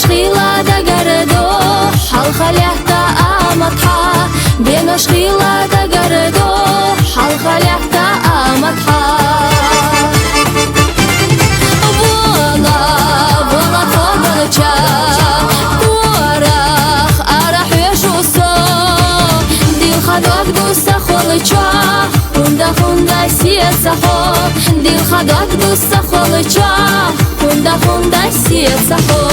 شغيلة دقردو حال خليحتا أمطحا بينا شغيلة دقردو حال خليحتا أمطحا بولا فضلتشا ورخ أرح يشوصو ديل خدوك دوسا خولتشا خوندا سيتسخو ديل خدوك دوسا خولتشا خوندا سيتسخو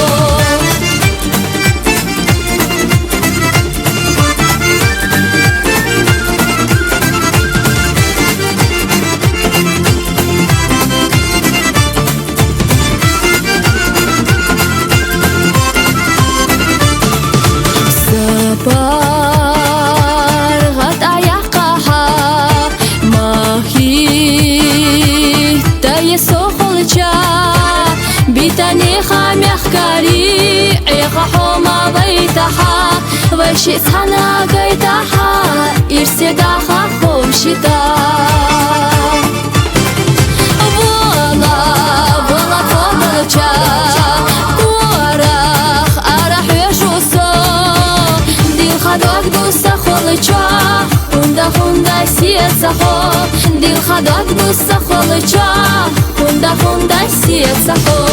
بيتاني خاميخ كاري عيخ حوما بيتها وشي سحنا قيتها إرسي داخا خوشتا بولا فضلتشا ورخ أرح يشوصو ديل خدوك دوسا خولتشا خوندا سيتسخو ديل خدوك دوسا خولتشا خوندا سيتسخو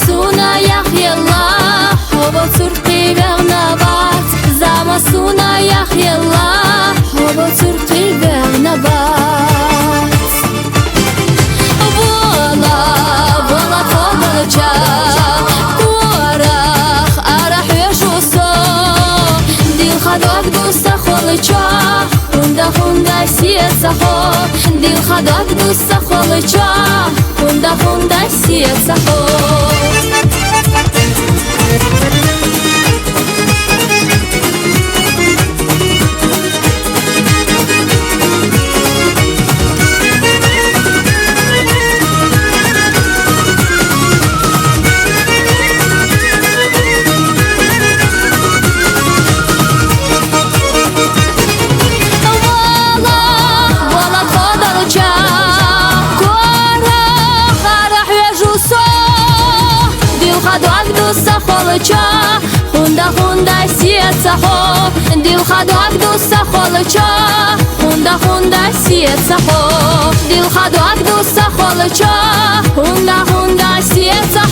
Suna yahyalla hava turqi bernabat zama suna yahyalla hava turqi bernabat bola fadlcha ورخ أرح يشوصو ديل خدوك دوسا خولتشا خوندا سيتسخو ديل خدوك دوسا خولتشا خوندا سيتسخو خوندا سيتسخو ديل خدوك دوسا خولتشا خوندا سيتسخو ديل خدوك دوسا خولتشا خوندا سيتسخو